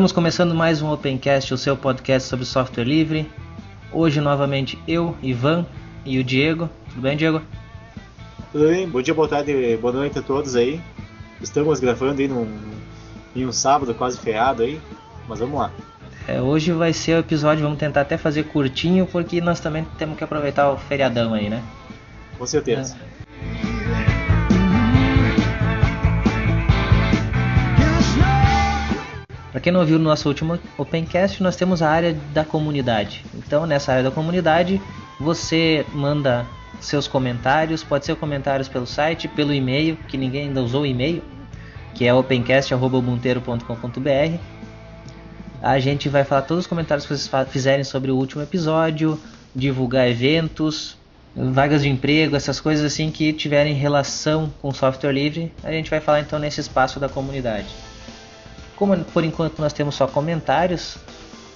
Estamos começando mais um Opencast, o seu podcast sobre software livre. Hoje novamente eu, Ivan e o Diego. Tudo bem, Diego? Tudo bem, bom dia, boa tarde, boa noite a todos aí. Estamos gravando aí em um sábado quase feriado aí, mas vamos lá. Hoje vai ser o episódio, vamos tentar até fazer curtinho, porque nós também temos que aproveitar o feriadão aí, né? Com certeza. Para quem não ouviu no nosso último Opencast, nós temos a área da comunidade. Então, nessa área da comunidade, você manda seus comentários, pode ser comentários pelo site, pelo e-mail, que ninguém ainda usou o e-mail, que é opencast@ubunteiro.com.br. A gente vai falar todos os comentários que vocês fizerem sobre o último episódio, divulgar eventos, vagas de emprego, essas coisas assim que tiverem relação com software livre, a gente vai falar então nesse espaço da comunidade. Como por enquanto nós temos só comentários,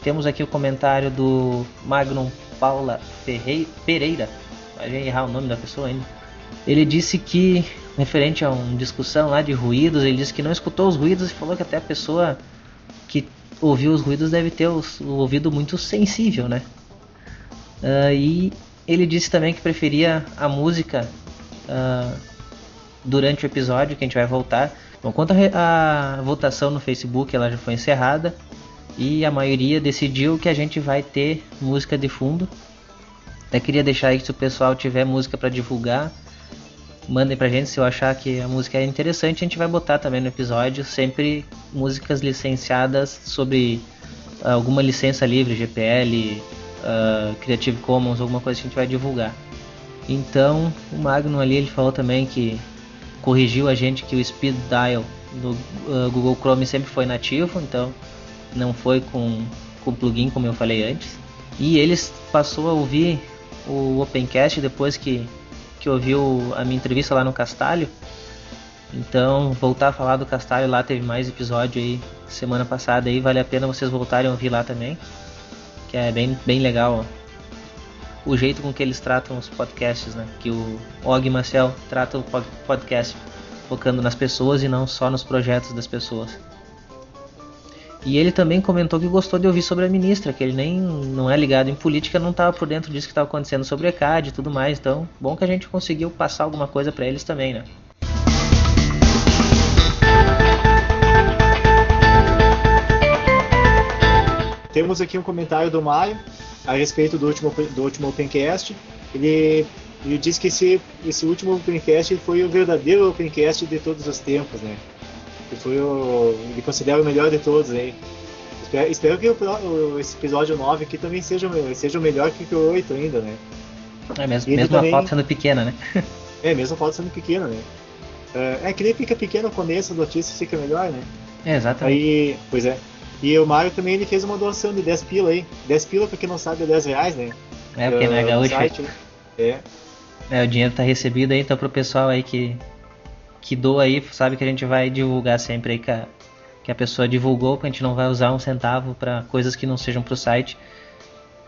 temos aqui o comentário do Magnum Paula Pereira, vai errar o nome da pessoa ainda. Ele disse que, referente a uma discussão lá de ruídos, ele disse que não escutou os ruídos e falou que até a pessoa que ouviu os ruídos deve ter o ouvido muito sensível, né? E ele disse também que preferia a música durante o episódio, que a gente vai voltar. Bom, quanto a votação no Facebook, ela já foi encerrada e a maioria decidiu que a gente vai ter música de fundo. Até queria deixar aí que se o pessoal tiver música para divulgar, mandem pra gente. Se eu achar que a música é interessante, a gente vai botar também no episódio, sempre músicas licenciadas sobre alguma licença livre, GPL, Creative Commons, alguma coisa que a gente vai divulgar. Então, o Magnum ali, ele falou também que corrigiu a gente que o Speed Dial do Google Chrome sempre foi nativo, então não foi com plugin, como eu falei antes. E eles passou a ouvir o Opencast depois que ouviu a minha entrevista lá no Castalho. Então, voltar a falar do Castalho lá, teve mais episódio aí semana passada aí, vale a pena vocês voltarem a ouvir lá também, que é bem legal, ó, o jeito com que eles tratam os podcasts, né? Que o Og Marcel trata o podcast focando nas pessoas e não só nos projetos das pessoas. E ele também comentou que gostou de ouvir sobre a ministra, que ele nem não é ligado em política, não estava por dentro disso que estava acontecendo sobre o ECAD e tudo mais. Então, bom que a gente conseguiu passar alguma coisa para eles também, né? Temos aqui um comentário do Mário a respeito do último Opencast. Ele disse que esse último Opencast foi o verdadeiro Opencast de todos os tempos, né? Ele considera o melhor de todos aí. Espero que esse episódio 9 aqui também seja o melhor que o 8 ainda, né? Mesmo também, a foto sendo pequena, né? Mesmo a foto sendo pequena, né? Que nem fica pequeno no começo, a notícia fica melhor, né? Exatamente. Aí, pois é. E o Mário também, ele fez uma doação de 10 pila aí. 10 pila, pra quem não sabe, é 10 reais, né? Porque não é gaúcho. Site, né? O dinheiro tá recebido aí, então pro pessoal aí que doa aí, sabe que a gente vai divulgar sempre aí que a pessoa divulgou, porque a gente não vai usar um centavo para coisas que não sejam pro site,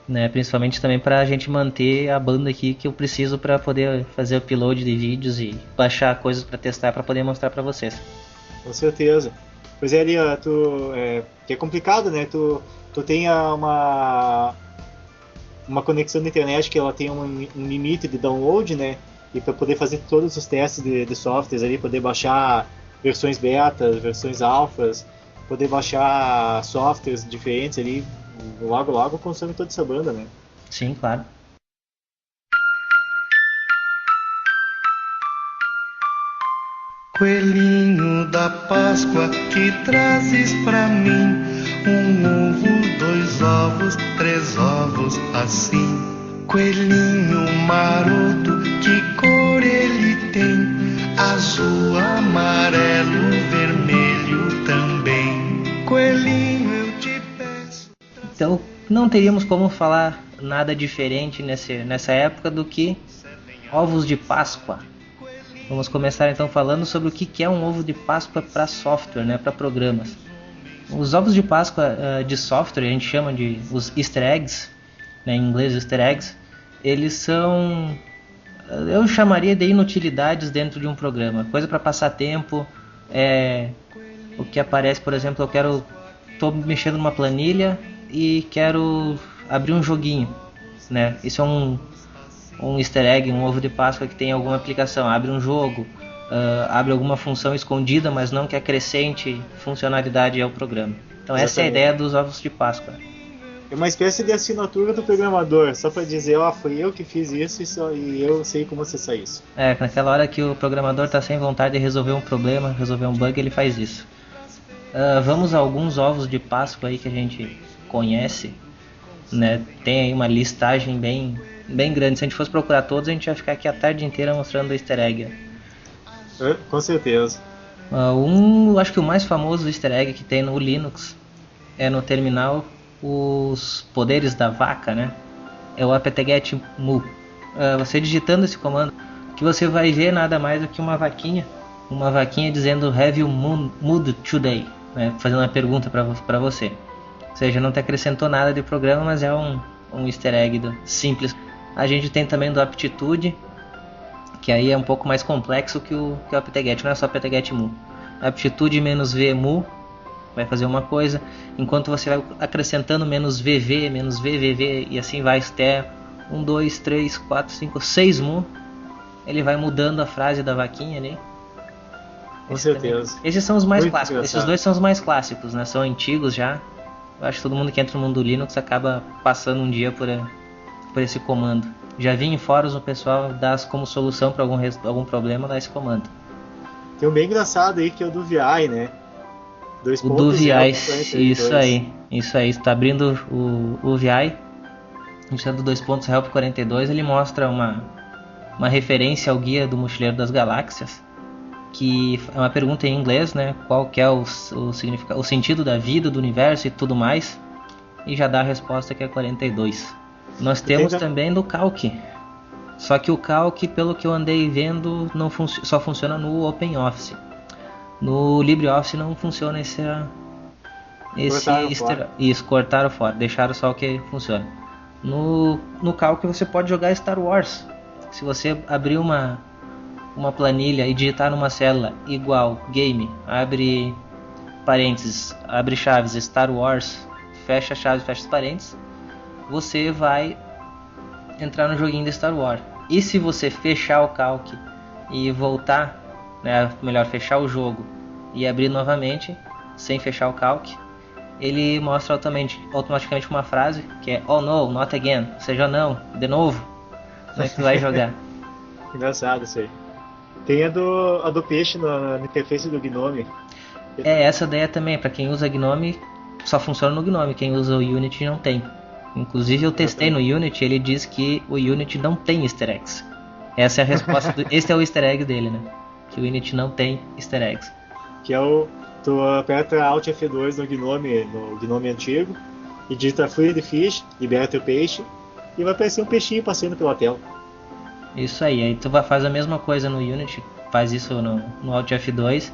né? Principalmente também pra gente manter a banda aqui que eu preciso para poder fazer upload de vídeos e baixar coisas para testar, para poder mostrar para vocês. Com certeza. Pois é, ali, que é complicado, né? Tu tem uma conexão da internet que ela tem um limite de download, né? E para poder fazer todos os testes de softwares ali, poder baixar versões betas, versões alfas, poder baixar softwares diferentes ali, logo consome toda essa banda, né? Sim, claro. Coelhinho da Páscoa, que trazes pra mim 1 ovo, 2 ovos, 3 ovos assim. Coelhinho maroto, que cor ele tem? Azul, amarelo, vermelho também. Coelhinho, eu te peço. Então, não teríamos como falar nada diferente nessa época do que ovos de Páscoa. Vamos começar então falando sobre o que é um ovo de Páscoa para software, né, para programas. Os ovos de Páscoa de software, a gente chama de os Easter eggs, né, em inglês Easter eggs, eles são, eu chamaria de inutilidades dentro de um programa, coisa para passar tempo. O que aparece, por exemplo, eu quero estou mexendo numa planilha e quero abrir um joguinho, né? Isso é um easter egg, um ovo de Páscoa que tem alguma aplicação. Abre um jogo, abre alguma função escondida, mas não que acrescente funcionalidade ao programa. Então essa é a ideia dos ovos de Páscoa. É uma espécie de assinatura do programador, só para dizer, foi eu que fiz isso e eu sei como acessar isso. Naquela hora que o programador está sem vontade de resolver um problema, resolver um bug, ele faz isso. Vamos a alguns ovos de Páscoa aí que a gente conhece, né? Tem aí uma listagem bem grande. Se a gente fosse procurar todos, a gente ia ficar aqui a tarde inteira mostrando o easter egg. Com certeza. Acho que o mais famoso easter egg que tem no Linux é no terminal os poderes da vaca, né? É o apt-get mu. Você digitando esse comando, que você vai ver nada mais do que uma vaquinha dizendo have you mooed today, né? Fazendo uma pergunta para você. Ou seja, não te acrescentou nada de programa, mas é um easter egg simples. A gente tem também do aptitude, que aí é um pouco mais complexo que o apt-get, não é só apt-get mu. Aptitude menos v mu vai fazer uma coisa, enquanto você vai acrescentando menos VV, menos VVV e assim vai até 1, 2, 3, 4, 5, 6 mu. Ele vai mudando a frase da vaquinha ali. Com certeza. Esses são os mais Muito clássicos. engraçado. Esses dois são os mais clássicos, né? São antigos já. Eu acho que todo mundo que entra no mundo do Linux acaba passando um dia por esse comando. Já vi em fóruns o pessoal dar como solução para algum problema dar esse comando. Tem um bem engraçado aí que é o do VI, né? O do VI, isso aí. Está abrindo o VI. A gente tá do 2.help 42, ele mostra uma referência ao guia do Mochileiro das Galáxias, que é uma pergunta em inglês, né? Qual que é o sentido da vida, do universo e tudo mais, e já dá a resposta que é 42. Nós temos também do Calc, só que o Calc, pelo que eu andei vendo, só funciona no OpenOffice. No LibreOffice não funciona cortaram fora, deixaram só o que funciona. No Calc você pode jogar Star Wars. Se você abrir uma planilha e digitar numa célula igual game, abre parênteses, abre chaves, Star Wars, fecha chaves, fecha os parênteses, você vai entrar no joguinho de Star Wars. E se você fechar o Calc e voltar, né, melhor, fechar o jogo e abrir novamente, sem fechar o Calc, ele mostra automaticamente uma frase que é oh no, not again, ou seja, não, de novo, como é que tu vai jogar. Engraçado isso aí. Tem a do peixe na interface do Gnome. Essa daí também, para quem usa Gnome, só funciona no Gnome, quem usa o Unity não tem. Inclusive eu testei no Unity, ele diz que o Unity não tem easter eggs. Essa é a resposta, esse é o easter egg dele, né? Que o Unity não tem easter eggs. Que é tu aperta Alt F2 no Gnome antigo e digita Free the Fish, liberta o peixe e vai aparecer um peixinho passando pela tela. Isso aí tu faz a mesma coisa no Unity, faz isso no Alt F2,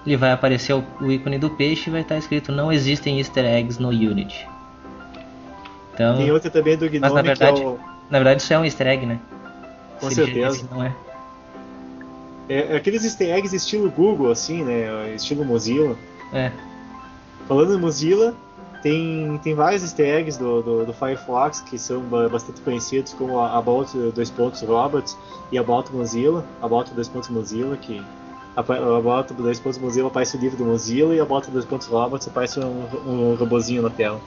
ele vai aparecer o ícone do peixe e vai estar escrito não existem easter eggs no Unity. Então, tem outra também do Gnome, mas na verdade, que é na verdade isso é um easter egg, né? Com certeza. Não é. É aqueles easter eggs estilo Google, assim, né? Estilo Mozilla. Falando em Mozilla, tem vários easter eggs do Firefox que são bastante conhecidos, como a About 2.robots e a About Mozilla. About 2.mozilla, que a About 2.mozilla aparece o livro do Mozilla e a About 2.robots aparece um robozinho na tela.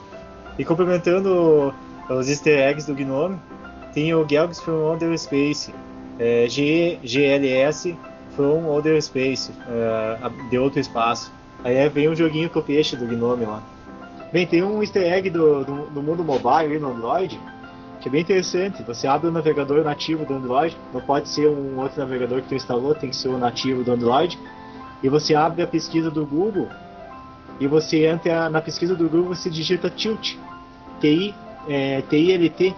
E complementando os easter eggs do Gnome, tem o Gelgs from Outer Space, GLS from Outer Space, de outro espaço. Aí vem um joguinho com o peixe do Gnome lá. Bem, tem um easter egg do mundo mobile aí no Android, que é bem interessante. Você abre o navegador nativo do Android, não pode ser um outro navegador que tu instalou, tem que ser o nativo do Android. E você abre a pesquisa do Google, e você entra na pesquisa do Google, você digita tilt, TILT,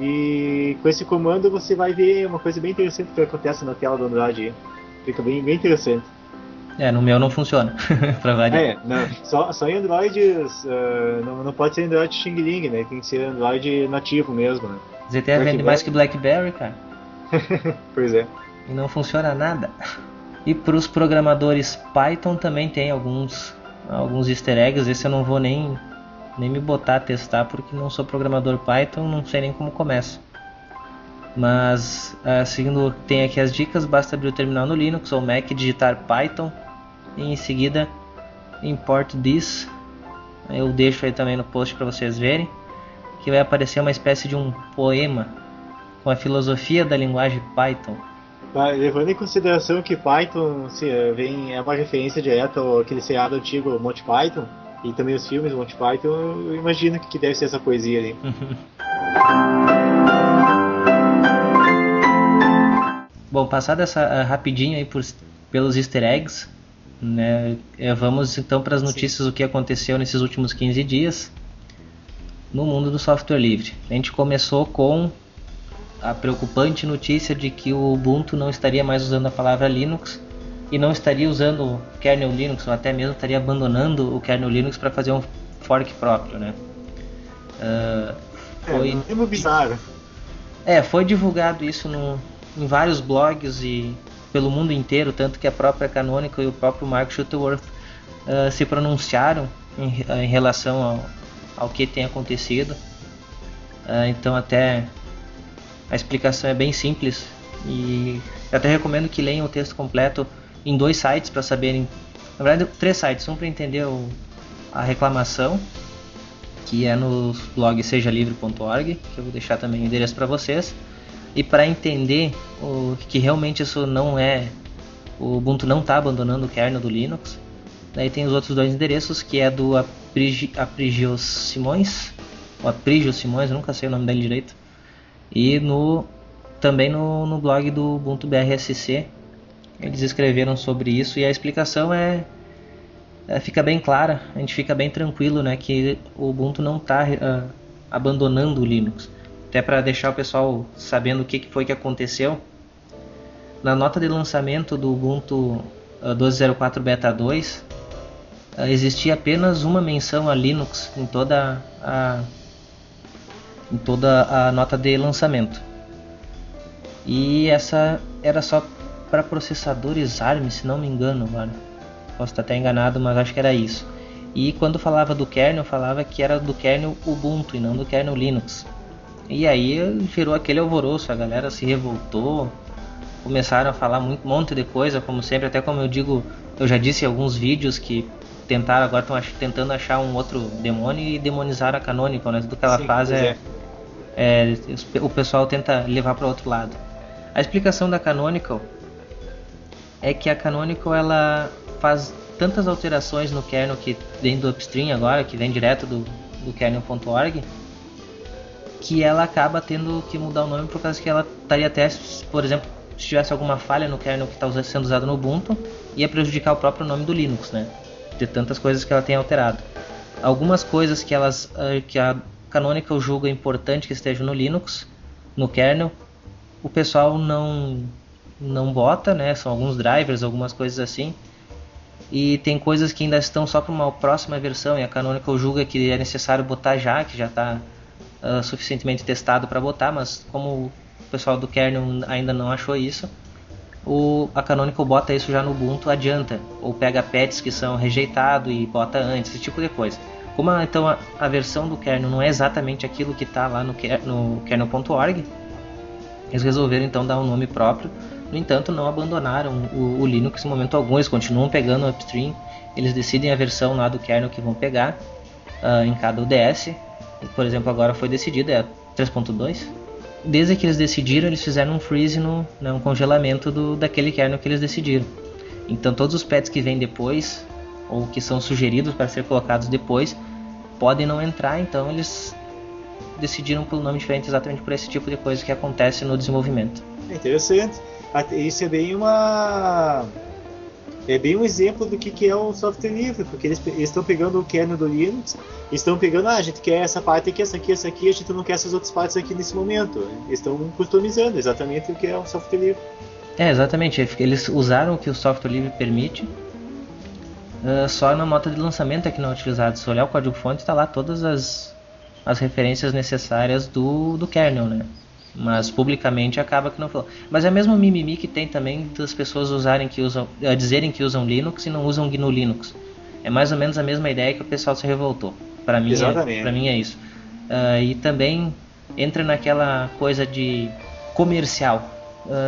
e com esse comando você vai ver uma coisa bem interessante que acontece na tela do Android aí. Fica bem interessante. No meu não funciona, pra variar. Só em Androids, não pode ser Android Xing Ling, né? Tem que ser Android nativo mesmo, né? ZTE vende mais que BlackBerry, cara. Pois é. E não funciona nada. E para os programadores Python também tem alguns alguns easter eggs. Esse eu não vou nem me botar a testar, porque não sou programador Python, não sei nem como começa. Mas seguindo, tem aqui as dicas. Basta abrir o terminal no Linux ou Mac, digitar Python e em seguida import this. Eu deixo aí também no post para vocês verem, que vai aparecer uma espécie de um poema com a filosofia da linguagem Python. Levando em consideração que Python é uma referência direta àquele seriado antigo Monty Python, e também os filmes Monty Python, eu imagino que deve ser essa poesia ali. Bom, passada essa rapidinho aí pelos easter eggs, né, vamos então para as notícias do que aconteceu nesses últimos 15 dias no mundo do software livre. A gente começou com a preocupante notícia de que o Ubuntu não estaria mais usando a palavra Linux e não estaria usando o kernel Linux, ou até mesmo estaria abandonando o kernel Linux para fazer um fork próprio, né? Foi bizarro. Foi divulgado isso em vários blogs e pelo mundo inteiro, tanto que a própria Canonical e o próprio Mark Shuttleworth se pronunciaram em relação ao que tem acontecido. Então até a explicação é bem simples, e eu até recomendo que leiam o texto completo em 2 sites para saberem, na verdade 3 sites, um para entender a reclamação, que é no blog sejalivre.org, que eu vou deixar também o endereço para vocês, e para entender que realmente isso não é, o Ubuntu não está abandonando o kernel do Linux. Daí tem os outros 2 endereços, que é do Aprigio Simões, eu nunca sei o nome dele direito, e também no blog do Ubuntu BRSC, eles escreveram sobre isso, e a explicação fica bem clara, a gente fica bem tranquilo, né, que o Ubuntu não está abandonando o Linux. Até para deixar o pessoal sabendo o que foi que aconteceu, na nota de lançamento do Ubuntu 12.04 Beta 2, existia apenas uma menção a Linux em toda a nota de lançamento. E essa era só para processadores ARM, se não me engano, mano. Posso estar até enganado, mas acho que era isso. E quando falava do kernel, falava que era do kernel Ubuntu e não do kernel Linux. E aí gerou aquele alvoroço, a galera se revoltou, começaram a falar um monte de coisa, como sempre, até como eu já disse em alguns vídeos que agora estão tentando achar um outro demônio e demonizar a Canonical, né? Tudo que ela faz o pessoal tenta levar para outro lado. A explicação da Canonical é que a Canonical ela faz tantas alterações no kernel que vem do upstream agora, que vem direto do kernel.org, que ela acaba tendo que mudar o nome por causa que ela estaria até, por exemplo, se tivesse alguma falha no kernel que está sendo usado no Ubuntu, ia prejudicar o próprio nome do Linux, né? De tantas coisas que ela tem alterado. Algumas coisas que a Canonical julga importante que estejam no Linux, no kernel, o pessoal não bota, né? São alguns drivers, algumas coisas assim. E tem coisas que ainda estão só para uma próxima versão, e a Canonical julga que é necessário botar que já está suficientemente testado para botar, mas como o pessoal do kernel ainda não achou isso, a Canonical bota isso já no Ubuntu, adianta, ou pega patches que são rejeitados e bota antes, esse tipo de coisa. Como então a versão do kernel não é exatamente aquilo que está lá no kernel.org, eles resolveram então dar um nome próprio. No entanto, não abandonaram o Linux em momento algum, eles continuam pegando o upstream, eles decidem a versão lá do kernel que vão pegar em cada UDS. Por exemplo, agora foi decidido, é 3.2. Desde que eles decidiram, eles fizeram um freeze, um congelamento daquele kernel que eles decidiram. Então todos os patches que vêm depois, ou que são sugeridos para ser colocados depois, podem não entrar, então eles decidiram por um nome diferente exatamente por esse tipo de coisa que acontece no desenvolvimento. É interessante. Isso é bem um exemplo do que é o software livre, porque eles estão pegando o kernel do Linux, estão pegando, a gente quer essa parte aqui, essa aqui, essa aqui, a gente não quer essas outras partes aqui nesse momento. Eles estão customizando exatamente o que é o software livre. Exatamente, eles usaram o que o software livre permite, só na nota de lançamento é que não é utilizado. Se olhar o código-fonte, está lá todas as referências necessárias do kernel, né? Mas publicamente acaba que não falou. Mas é o mesmo mimimi que tem também das pessoas dizerem que usam Linux e não usam GNU Linux. É mais ou menos a mesma ideia que o pessoal se revoltou. Para mim, Exatamente. Para mim é isso. E também entra naquela coisa de comercial.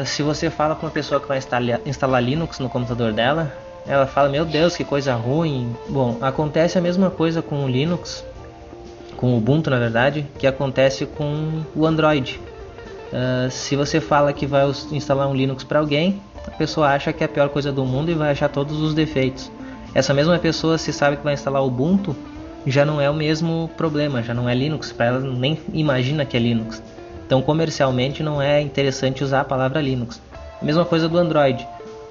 Se você fala com uma pessoa que vai instalar Linux no computador dela, ela fala, meu Deus, que coisa ruim. Bom, acontece a mesma coisa com o Linux, com o Ubuntu na verdade, que acontece com o Android. Se você fala que vai instalar um Linux para alguém, a pessoa acha que é a pior coisa do mundo e vai achar todos os defeitos. Essa mesma pessoa, se sabe que vai instalar o Ubuntu, já não é o mesmo problema, já não é Linux, para ela nem imagina que é Linux. Então comercialmente não é interessante usar a palavra Linux. A mesma coisa do Android.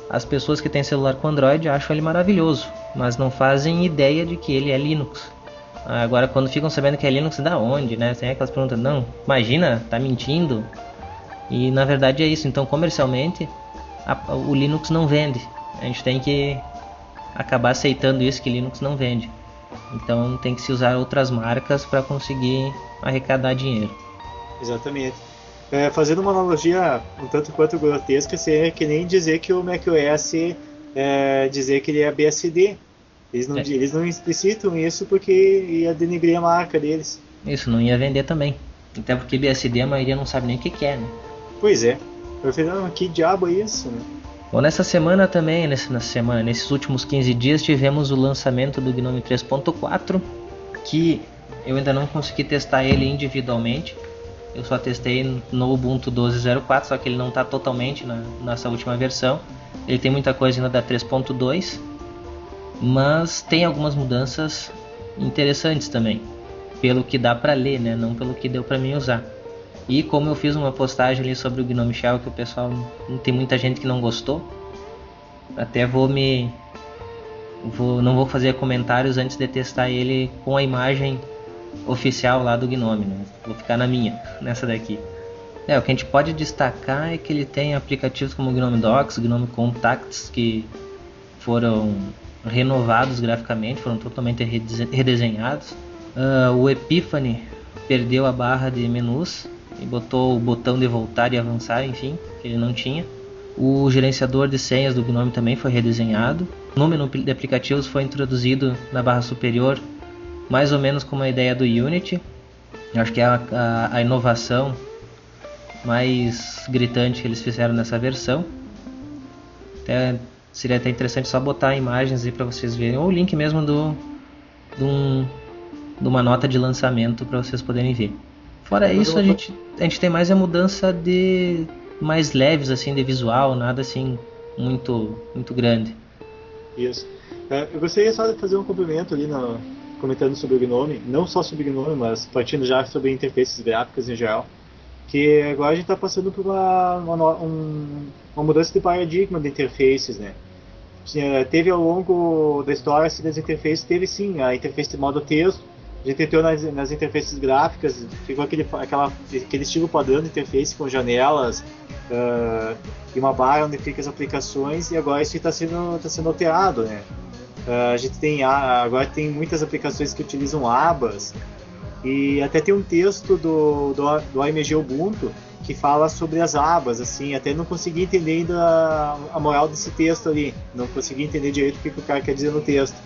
As pessoas que têm celular com Android acham ele maravilhoso, mas não fazem ideia de que ele é Linux. Agora quando ficam sabendo que é Linux, da onde, né? Tem aquelas perguntas, não, imagina, tá mentindo? E na verdade é isso, então comercialmente o Linux não vende. A gente tem que acabar aceitando isso, que Linux não vende. Então tem que se usar outras marcas para conseguir arrecadar dinheiro. Exatamente. Fazendo uma analogia um tanto quanto grotesca, seria que nem dizer que o macOS dizer que ele é BSD. Eles não explicitam isso porque ia denegrir a marca deles. Isso, não ia vender também. Até porque BSD a maioria não sabe nem o que é, né? Pois é. Eu falei, não, que diabo é isso? Né? Bom, nessa semana também, nesses últimos 15 dias, tivemos o lançamento do GNOME 3.4, que eu ainda não consegui testar ele individualmente. Eu só testei no Ubuntu 12.04, só que ele não está totalmente nessa última versão. Ele tem muita coisa ainda da 3.2, mas tem algumas mudanças interessantes também, pelo que dá para ler, né? Não pelo que deu para mim usar. E como eu fiz uma postagem ali sobre o GNOME Shell, que o pessoal, tem muita gente que não gostou, até não vou fazer comentários antes de testar ele com a imagem oficial lá do GNOME, né? Vou ficar na minha, nessa daqui. O que a gente pode destacar é que ele tem aplicativos como o GNOME Docs, o GNOME Contacts, que foram renovados graficamente, foram totalmente redesenhados. O Epiphany perdeu a barra de menus e botou o botão de voltar e avançar, enfim, que ele não tinha. O gerenciador de senhas do GNOME também foi redesenhado. O número de aplicativos foi introduzido na barra superior, mais ou menos como a ideia do Unity. Eu acho que é a inovação mais gritante que eles fizeram nessa versão. Seria até interessante só botar imagens aí para vocês verem, ou o link mesmo de uma nota de lançamento para vocês poderem ver. Fora isso, a gente tem mais a mudança de mais leves assim de visual, nada assim muito grande. Isso. Eu gostaria só de fazer um complemento ali comentando sobre o GNOME, não só sobre o GNOME, mas partindo já sobre interfaces gráficas em geral, que agora a gente está passando por uma mudança de paradigma de interfaces, né? Teve ao longo da história das interfaces, teve sim a interface de modo texto. A gente entrou nas interfaces gráficas, ficou aquele estilo padrão de interface com janelas e uma barra onde ficam as aplicações, e agora isso está sendo alterado, né? A gente agora tem muitas aplicações que utilizam abas, e até tem um texto do AMG Ubuntu que fala sobre as abas, assim, até não consegui entender ainda a moral desse texto ali, não consegui entender direito o que o cara quer dizer no texto.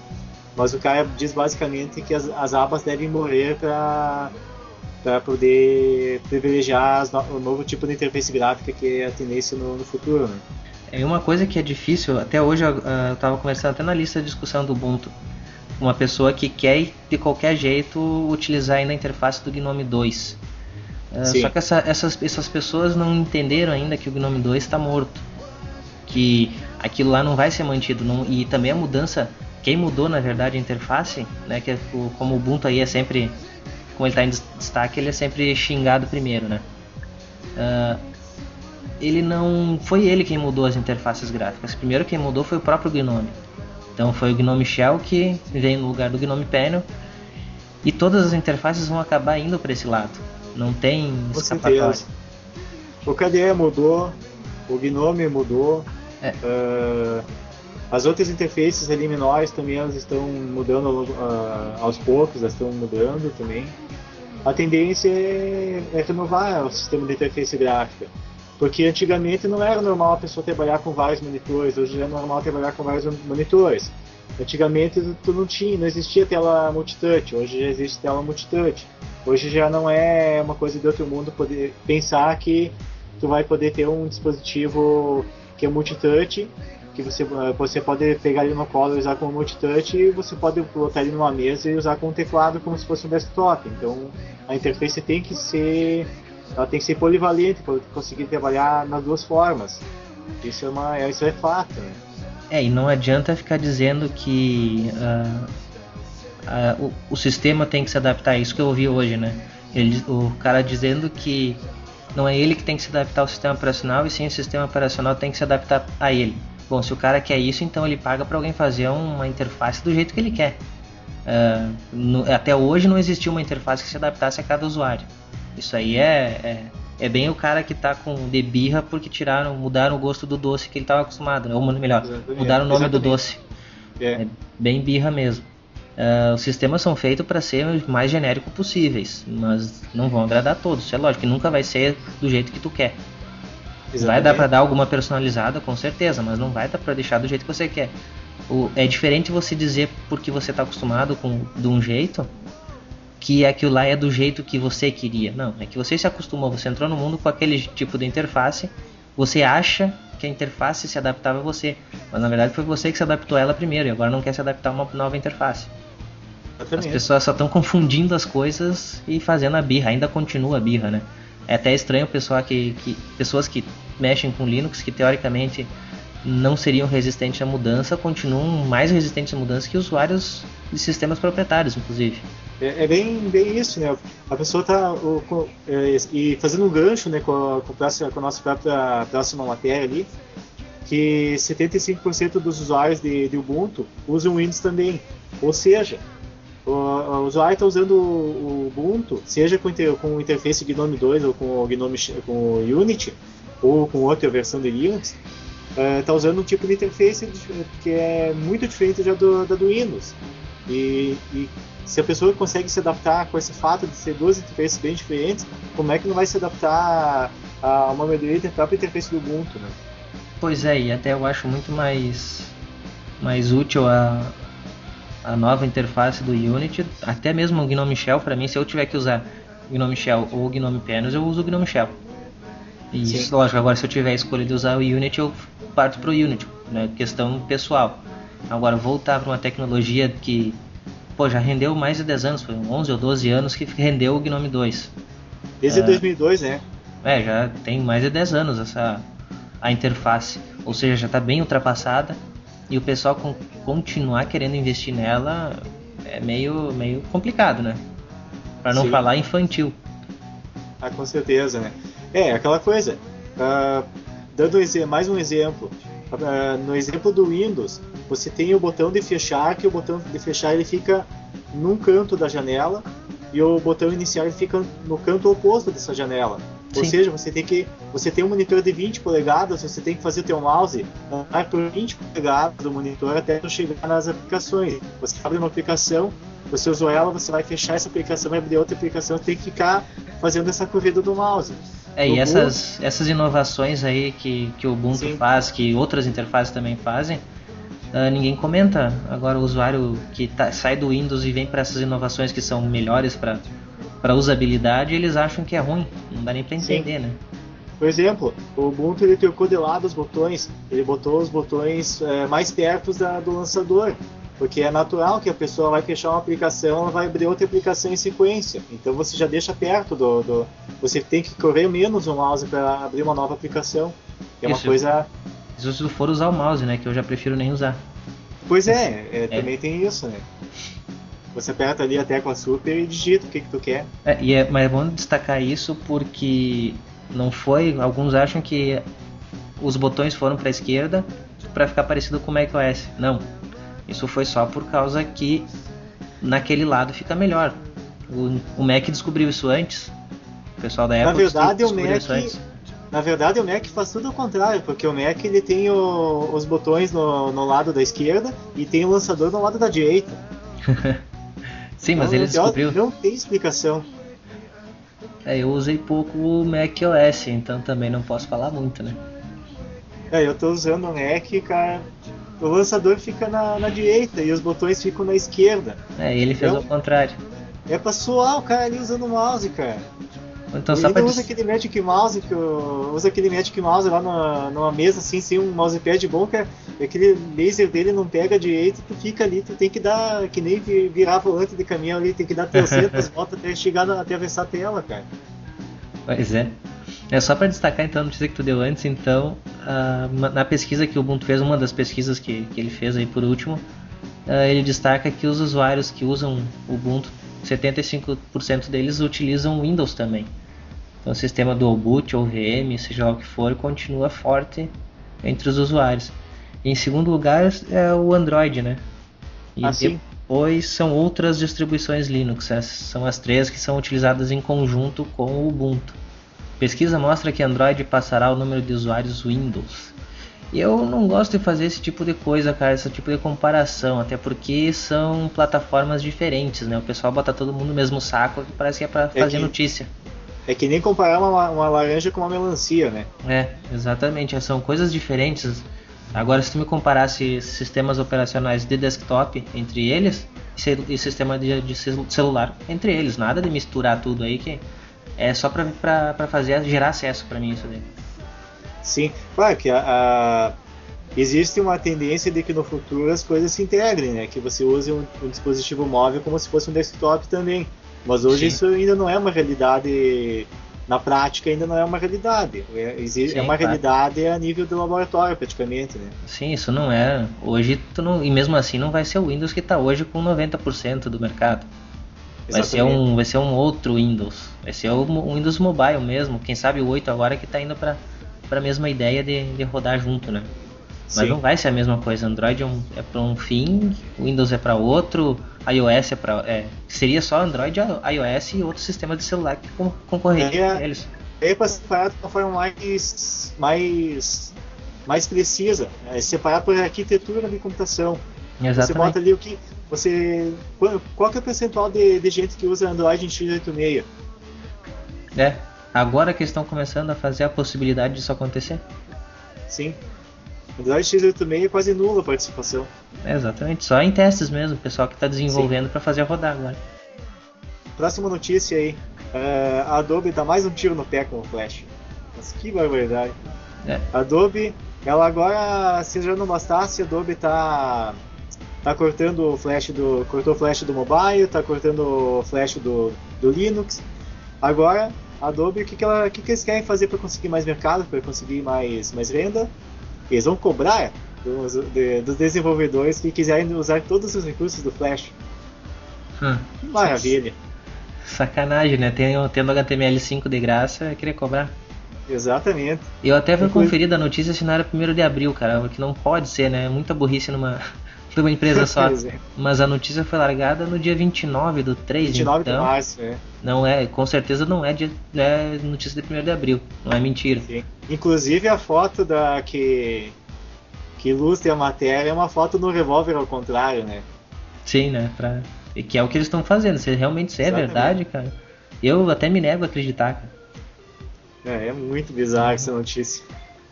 Mas o cara diz basicamente que as abas devem morrer para poder privilegiar o novo tipo de interface gráfica que é a tendência no futuro, né? É uma coisa que é difícil, até hoje eu estava conversando até na lista de discussão do Ubuntu, uma pessoa que quer de qualquer jeito utilizar ainda a interface do GNOME 2. Só que essas pessoas não entenderam ainda que o GNOME 2 está morto, que aquilo lá não vai ser mantido, e também a mudança. Quem mudou na verdade a interface, né, que como o Ubuntu aí é sempre, como ele está em destaque, ele é sempre xingado primeiro, né? Ele não foi ele quem mudou as interfaces gráficas. Primeiro quem mudou foi o próprio GNOME. Então foi o GNOME Shell que veio no lugar do GNOME Panel, e todas as interfaces vão acabar indo para esse lado. Não tem escapatória. O KDE mudou, o GNOME mudou. As outras interfaces ali menores também elas estão mudando aos poucos, elas estão mudando também. A tendência é renovar o sistema de interface gráfica, porque antigamente não era normal a pessoa trabalhar com vários monitores, hoje é normal trabalhar com vários monitores. Antigamente tu não existia tela multitouch, hoje já existe tela multitouch. Hoje já não é uma coisa de outro mundo poder pensar que tu vai poder ter um dispositivo que é multitouch, que você pode pegar ele no colo e usar como multitouch, e você pode botar ele numa mesa e usar com um teclado como se fosse um desktop. Então a interface tem que ser polivalente para conseguir trabalhar nas duas formas. Isso é fato, né? E não adianta ficar dizendo que o sistema tem que se adaptar a isso que eu ouvi hoje, né? O cara dizendo que não é ele que tem que se adaptar ao sistema operacional, e sim o sistema operacional tem que se adaptar a ele. Bom, se o cara quer isso, então ele paga para alguém fazer uma interface do jeito que ele quer. Até hoje não existiu uma interface que se adaptasse a cada usuário. Isso aí é bem o cara que tá de birra porque mudaram o gosto do doce que ele estava acostumado, né? Ou melhor, mudaram o nome do doce. É bem birra mesmo. Os sistemas são feitos para ser o mais genérico possíveis, mas não vão agradar a todos. Isso é lógico, que nunca vai ser do jeito que tu quer. Exatamente. Vai dar para dar alguma personalizada, com certeza, mas não vai dar para deixar do jeito que você quer. É diferente você dizer porque você está acostumado de um jeito, que aquilo lá é do jeito que você queria. Não, é que você se acostumou, você entrou no mundo com aquele tipo de interface, você acha que a interface se adaptava a você, mas na verdade foi você que se adaptou a ela primeiro e agora não quer se adaptar a uma nova interface. Exatamente. As pessoas só estão confundindo as coisas e fazendo a birra, ainda continua a birra, né? É até estranho pessoas que mexem com Linux, que teoricamente não seriam resistentes à mudança, continuam mais resistentes à mudança que usuários de sistemas proprietários, inclusive. É bem isso, né? A pessoa está e fazendo um gancho, né, com a nossa próxima matéria ali, que 75% dos usuários de Ubuntu usam Windows também. Ou seja, o usuário está usando o Ubuntu, seja com interface GNOME 2 ou com o Unity, ou com outra versão de Linux, está usando um tipo de interface que é muito diferente já da do Windows. E se a pessoa consegue se adaptar com esse fato de ser duas interfaces bem diferentes, como é que não vai se adaptar a uma melhoria da própria interface do Ubuntu, né? Pois é, e até eu acho muito mais útil a nova interface do Unity, até mesmo o GNOME Shell. Para mim, se eu tiver que usar GNOME Shell ou GNOME Panos, eu uso o GNOME Shell. E isso, lógico, agora se eu tiver a escolha de usar o Unity, eu parto para o Unity, né? Questão pessoal. Agora, voltar para uma tecnologia que já rendeu mais de 10 anos, foi 11 ou 12 anos que rendeu o GNOME 2. Desde 2002, né? Já tem mais de 10 anos a interface, ou seja, já está bem ultrapassada, e o pessoal continuar querendo investir nela é meio complicado, né? Para não falar infantil. Com certeza, né? Aquela coisa, dando mais um exemplo, no exemplo do Windows, você tem o botão de fechar, que o botão de fechar ele fica num canto da janela e o botão iniciar ele fica no canto oposto dessa janela. Sim. Ou seja, você tem um monitor de 20 polegadas, você tem que fazer o teu mouse andar por 20 polegadas do monitor até chegar nas aplicações. Você abre uma aplicação, você usou ela, você vai fechar essa aplicação, vai abrir outra aplicação, tem que ficar fazendo essa corrida do mouse. E essas inovações aí que o Ubuntu faz, que outras interfaces também fazem, ninguém comenta. Agora o usuário que sai do Windows e vem para essas inovações que são melhores para usabilidade, eles acham que é ruim, não dá nem para entender, né? Por exemplo, o Ubuntu ele trocou de lado os botões, ele botou os botões mais perto do lançador, porque é natural que a pessoa vai fechar uma aplicação, ela vai abrir outra aplicação em sequência, então você já deixa perto você tem que correr menos o mouse para abrir uma nova aplicação, que é uma coisa... Se você for usar o mouse, né, que eu já prefiro nem usar. Pois também tem isso, né? Você aperta ali a tecla super e digita o que tu quer. Mas é bom destacar isso porque não foi... Alguns acham que os botões foram para a esquerda para ficar parecido com o macOS. Não. Isso foi só por causa que naquele lado fica melhor. O Mac descobriu isso antes. O pessoal da Apple descobriu isso antes. Na verdade, o Mac faz tudo ao contrário, porque o Mac ele tem os botões no lado da esquerda e tem o lançador no lado da direita. Sim, mas ele descobriu. Não tem explicação. Eu usei pouco o macOS, então também não posso falar muito, né? Eu tô usando o Mac, cara, o lançador fica na direita e os botões ficam na esquerda. Ele fez ao contrário. É pra suar o cara ali usando o mouse, cara. Então Ele só pra usa aquele Magic Mouse usa aquele Magic Mouse lá numa mesa assim, sem um mousepad bom, cara. Aquele laser dele não pega direito, tu fica ali, tu tem que dar, que nem virar volante de caminhão ali, tem que dar 300 voltas até chegar até atravessar a tela, cara. Pois é. É só para destacar então a notícia que tu deu antes, então, na pesquisa que o Ubuntu fez, uma das pesquisas que ele fez aí por último, ele destaca que os usuários que usam o Ubuntu, 75% deles utilizam Windows também. Então o sistema Dual Boot ou VM, seja lá o que for, continua forte entre os usuários. E em segundo lugar é o Android, né? E depois são outras distribuições Linux, são as três que são utilizadas em conjunto com o Ubuntu. Pesquisa mostra que Android passará o número de usuários Windows. E eu não gosto de fazer esse tipo de coisa, cara, esse tipo de comparação, até porque são plataformas diferentes, né? O pessoal bota todo mundo no mesmo saco, que parece que é pra fazer notícia. É que nem comparar uma laranja com uma melancia, né? Exatamente, são coisas diferentes. Agora, se tu me comparasse sistemas operacionais de desktop entre eles e sistema de celular entre eles, nada de misturar tudo aí, que é só pra gerar acesso pra mim isso daí. Sim, claro que existe uma tendência de que no futuro as coisas se integrem, né? Que você use um dispositivo móvel como se fosse um desktop também. Mas hoje isso ainda não é uma realidade, na prática ainda não é uma realidade. É uma realidade a nível do laboratório praticamente, né? Sim, isso não é. Hoje, e mesmo assim não vai ser o Windows que está hoje com 90% do mercado. Vai ser um outro Windows. Vai ser um Windows Mobile mesmo. Quem sabe o 8 agora que está indo para a mesma ideia de rodar junto, né? Mas não vai ser a mesma coisa. Android é para um fim, Windows é para outro, iOS seria só Android, iOS e outro sistema de celular que concorreria a eles. É para separar de uma forma mais precisa, separar por arquitetura de computação. Exatamente. Você bota ali qual que é o percentual de gente que usa Android em x86? Agora que estão começando a fazer a possibilidade disso acontecer. Sim. Android x86 é quase nula a participação. Exatamente, só em testes mesmo, o pessoal que está desenvolvendo para fazer rodar agora. Próxima notícia aí, a Adobe dá mais um tiro no pé com o Flash. Mas que barbaridade. A Adobe, ela agora, se já não bastasse, a Adobe tá cortando o Flash cortou o Flash do mobile, tá cortando o Flash do Linux. Agora, a Adobe, o que eles querem fazer para conseguir mais mercado, para conseguir mais renda? Eles vão cobrar dos desenvolvedores que quiserem usar todos os recursos do Flash. Que maravilha. Sacanagem, né? Tendo HTML5 de graça, é querer cobrar. Exatamente. Eu até fui conferir a notícia se não era 1º de abril, cara, que não pode ser, né? Muita burrice numa empresa só. Mas a notícia foi largada no dia 29 do 3, 29 então, de março, Não com certeza não é notícia de 1º de abril, não é mentira. Sim. Inclusive a foto que ilustra a matéria é uma foto no revólver ao contrário, né? Sim, né? Que é o que eles estão fazendo, se realmente isso é verdade, cara. Eu até me nego a acreditar, cara. É muito bizarro essa notícia.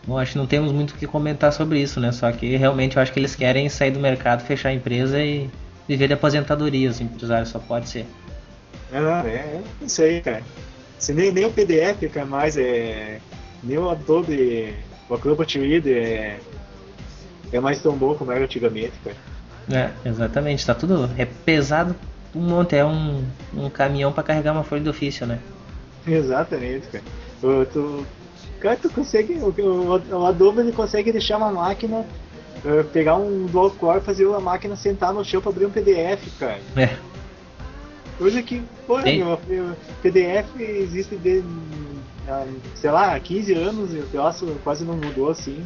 Bom, acho que não temos muito o que comentar sobre isso, né? Só que realmente eu acho que eles querem sair do mercado, fechar a empresa e viver de aposentadoria, os empresários, só pode ser. É isso aí, cara. Se nem o PDF, cara, mais nem o Adobe, o Acrobat Reader é mais tão bom como era antigamente, cara. Exatamente, tá tudo. É pesado um monte, é um caminhão pra carregar uma folha de ofício, né? Exatamente, cara. Tu consegue, o Adobe ele consegue deixar uma máquina, pegar um dual core, fazer a máquina sentar no chão pra abrir um PDF, cara. Coisa que, meu PDF existe desde, sei lá, 15 anos e o troço quase não mudou assim.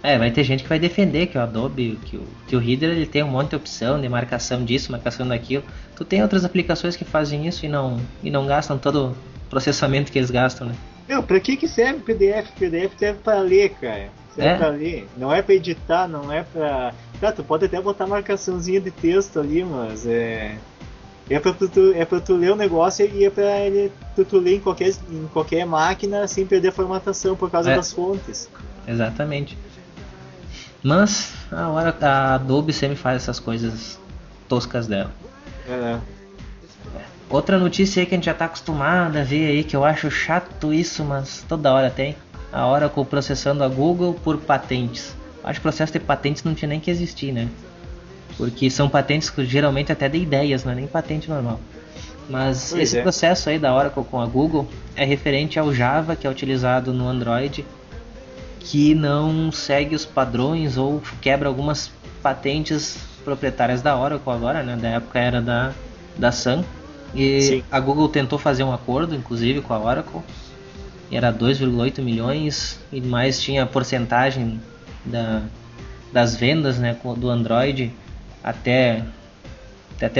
Vai ter gente que vai defender que o Adobe, que o Reader ele tem um monte de opção de marcação disso, marcação daquilo. Tu tem outras aplicações que fazem isso e não gastam todo o processamento que eles gastam, né? Pra que serve o PDF? O PDF serve pra ler, cara. Serve pra ler. Não é pra editar, não é pra... Cara, tu pode até botar marcaçãozinha de texto ali, mas é pra tu ler o negócio e é pra tu ler em qualquer máquina sem perder a formatação por causa das fontes. Exatamente. Mas a Adobe sempre faz essas coisas toscas dela. É. Outra notícia aí que a gente já tá acostumado a ver aí, que eu acho chato isso, mas toda hora tem. A Oracle processando a Google por patentes. Acho que o processo de patentes não tinha nem que existir, né? Porque são patentes que geralmente até de ideias, não é nem patente normal. Mas Pois esse é. processo aí da Oracle com a Google é referente ao Java, que é utilizado no Android, que não segue os padrões ou quebra algumas patentes proprietárias da Oracle agora, né? Da época era da Sun. E Sim. a Google tentou fazer um acordo, inclusive, com a Oracle. E era 2,8 milhões e mais tinha a porcentagem das vendas, né, do Android até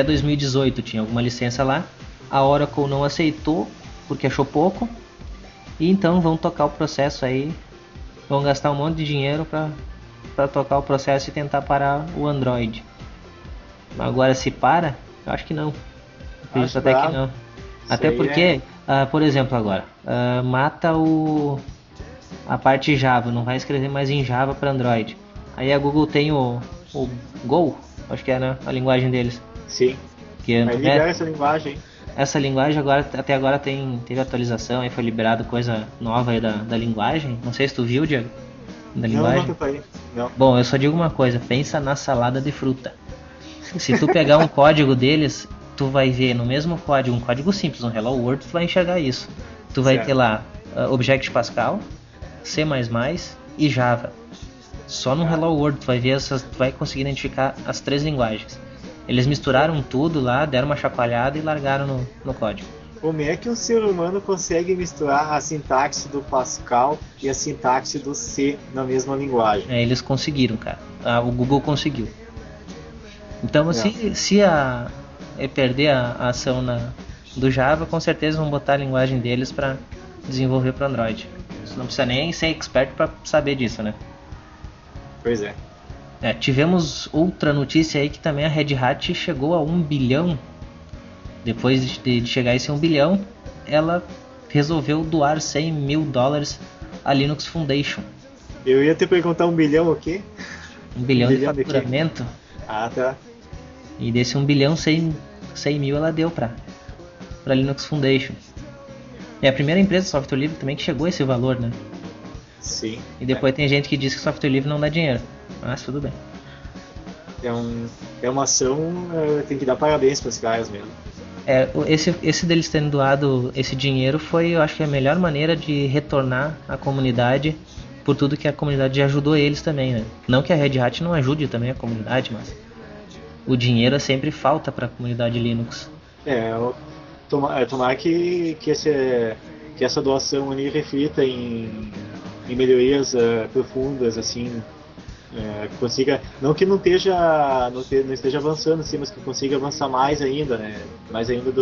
2018, tinha alguma licença lá. A Oracle não aceitou porque achou pouco. E então vão tocar o processo aí. Vão gastar um monte de dinheiro para tocar o processo e tentar parar o Android. Agora se para, eu acho que não. Acredito Acho até brabo. que não. Isso Até aí porque, por exemplo agora, mata a parte Java, não vai escrever mais em Java para Android. Aí a Google tem o Go, acho que é, né, a linguagem deles. Sim. Que Vai liberar essa linguagem, hein? essa linguagem até agora teve atualização, aí foi liberado coisa nova aí da linguagem. Não sei se tu viu, Diego, da Não, linguagem. nunca falei. Não. Bom, eu só digo uma coisa, pensa na salada de fruta. Se tu pegar um código deles, tu vai ver no mesmo código, um código simples, um Hello World, tu vai enxergar isso. Tu vai Certo. ter lá Object Pascal, C++ e Java. Só no Hello World tu vai ver tu vai conseguir identificar as três linguagens. Eles misturaram tudo lá, deram uma chacoalhada e largaram no código. Como é que o ser humano consegue misturar a sintaxe do Pascal e a sintaxe do C na mesma linguagem? Eles conseguiram, cara. O Google conseguiu. Então, se perder a ação do Java, com certeza vão botar a linguagem deles para desenvolver para Android. Você não precisa nem ser expert para saber disso, né? Pois é. Tivemos outra notícia aí que também a Red Hat chegou a 1 bilhão. Depois de chegar a esse 1 bilhão, ela resolveu doar $100 mil à Linux Foundation. Eu ia te perguntar 1 bilhão o quê? 1 bilhão de bilhão de quê? faturamento. Ah, tá. E desse 1 bilhão, 100 mil ela deu para Linux Foundation. É a primeira empresa de software livre também que chegou a esse valor, né? Sim. E depois tem gente que diz que software livre não dá dinheiro. Mas tudo bem. É uma ação, tem que dar parabéns para os caras mesmo. Esse deles terem doado esse dinheiro foi, eu acho que a melhor maneira de retornar à comunidade por tudo que a comunidade ajudou eles também, né? Não que a Red Hat não ajude também a comunidade, mas o dinheiro sempre falta para a comunidade Linux. Tomar que essa doação ali reflita em melhorias profundas, assim, que consiga, não que não esteja avançando, assim, mas que consiga avançar mais ainda, né? Mais ainda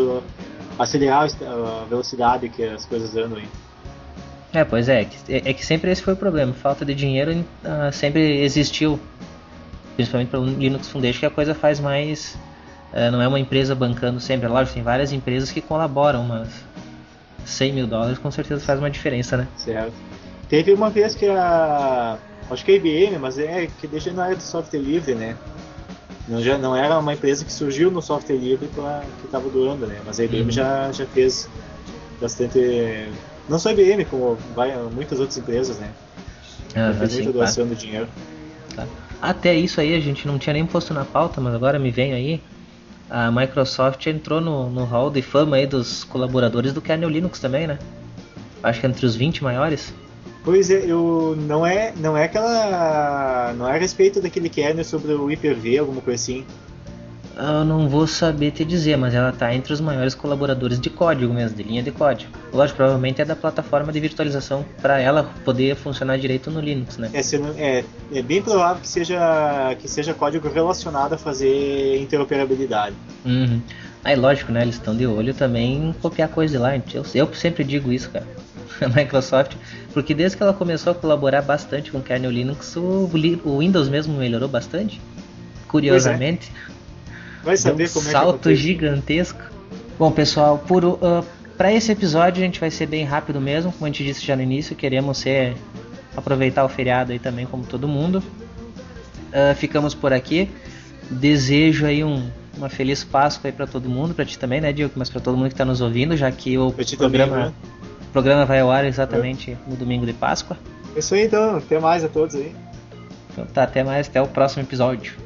acelerar a velocidade que as coisas andam aí. Pois é que sempre esse foi o problema, falta de dinheiro sempre existiu, principalmente para o Linux Foundation, que a coisa faz mais, não é uma empresa bancando sempre, lógico, tem várias empresas que colaboram, mas $100 mil com certeza faz uma diferença, né? Certo. Teve uma vez que acho que a IBM, mas que deixa não era do software livre, né? Não era uma empresa que surgiu no software livre que estava doando, né? Mas a IBM já fez bastante, não só a IBM, como muitas outras empresas, né? Já fez muita doação do dinheiro. Tá. Até isso aí a gente não tinha nem posto na pauta, mas agora me vem aí. A Microsoft entrou no hall de fama aí dos colaboradores do kernel Linux também, né? Acho que entre os 20 maiores. Pois é, não é a respeito daquele kernel sobre o Hyper-V, alguma coisa assim. Eu não vou saber te dizer, mas ela está entre os maiores colaboradores de código mesmo, de linha de código. Lógico, provavelmente é da plataforma de virtualização para ela poder funcionar direito no Linux, né? É bem provável que seja código relacionado a fazer interoperabilidade. Uhum. Aí lógico, né? Eles estão de olho também em copiar coisa de lá. Eu sempre digo isso, cara. A Microsoft, porque desde que ela começou a colaborar bastante com o kernel Linux, o Windows mesmo melhorou bastante. Curiosamente. Vai saber como salto gigantesco. Bom, pessoal, para esse episódio a gente vai ser bem rápido mesmo, como a gente disse já no início, queremos aproveitar o feriado aí também como todo mundo. ficamos por aqui. Desejo aí uma feliz Páscoa aí para todo mundo, para ti também, né, Diego? Mas para todo mundo que está nos ouvindo, já que o programa vai ao ar exatamente no domingo de Páscoa. É isso aí então, até mais a todos aí. Então tá, até mais, até o próximo episódio.